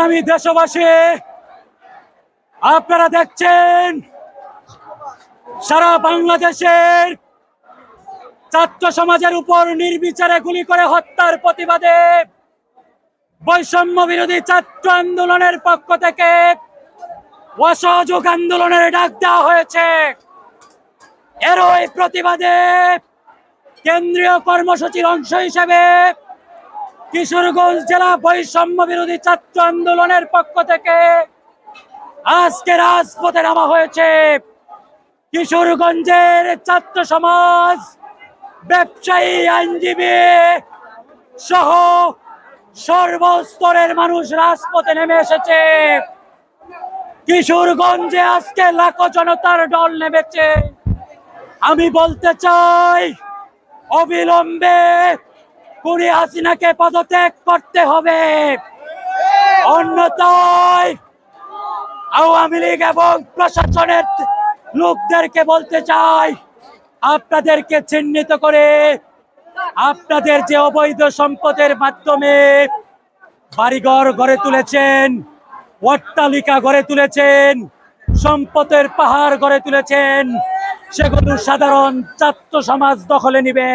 আমি দেশবাসী, আপনারা দেখছেন সারা বাংলাদেশের ছাত্র সমাজের উপর নির্বিচারে গুলি করে হত্যার প্রতিবাদে বৈষম্য বিরোধী ছাত্র আন্দোলনের পক্ষ থেকে অসহযোগ আন্দোলনের ডাক দেওয়া হয়েছে। এরই প্রতিবাদে কেন্দ্রীয় কর্মসূচির অংশ হিসেবে কিশোরগঞ্জ জেলা বৈষম্য বিরোধী ছাত্র আন্দোলনের পক্ষ থেকে আজকে রাজপথে নামা হয়েছে। কিশোরগঞ্জের ছাত্র সমাজ, ব্যবসায়ী, আইনজীবী সহ সর্বস্তরের মানুষ রাজপথে নেমে এসেছে। কিশোরগঞ্জে আজকে লাখো জনতার ঢল নেমেছে। আমি বলতে চাই, অবিলম্বে খুনি হাসিনাকে পদত্যাগ করতে হবে, অন্যথায় আওয়ামী লীগ এবং প্রশাসনের লোকদেরকে বলতে চাই, আপনাদেরকে চিহ্নিত করে আপনাদের যে অবৈধ সম্পদের মাধ্যমে বাড়িঘর গড়ে তুলেছেন, অট্টালিকা গড়ে তুলেছেন, সম্পদের পাহাড় গড়ে তুলেছেন, সেগুলো সাধারণ ছাত্র সমাজ দখলে নিবে।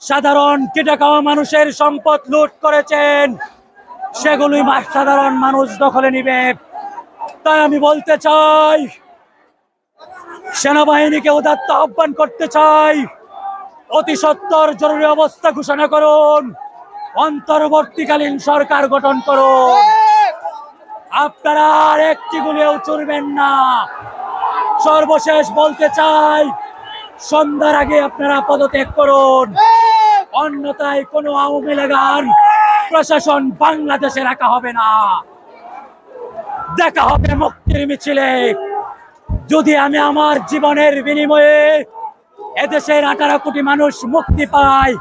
সাধারণ খেটে খাওয়া মানুষের সম্পদ লুট করেছেন, সেগুলোই সাধারণ মানুষ দখলে নিবে। তাই আমি বলতে চাই, সেনাবাহিনীকে উদাত্ত আহ্বান করতে চাই, অতি সত্বর জরুরি অবস্থা ঘোষণা করুন, অন্তর্বর্তীকালীন সরকার গঠন করুন। আপনারা আর একটি গুলিও চুরবেন না। সর্বশেষ বলতে চাই, সন্ধ্যার আগে আপনারা পদত্যাগ করুন, অন্যথায় কোনো আওয়ামী লীগ আর প্রশাসন বাংলাদেশে রাখা হবে না। দেখা হবে মুক্তির মিছিলে। যদি আমি আমার জীবনের বিনিময়ে এদেশের 18 কোটি মানুষ মুক্তি পায়,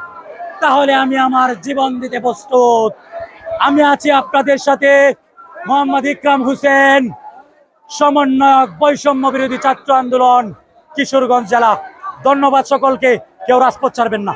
তাহলে আমি আমার জীবন দিতে প্রস্তুত। আমি আছি আপনাদের সাথে, মোহাম্মদ ইকরাম হোসেন, সমন্বয়ক, বৈষম্য বিরোধী ছাত্র আন্দোলন, কিশোরগঞ্জ জেলা। ধন্যবাদ সকলকে। কেউ রাজপথ ছাড়বেন না।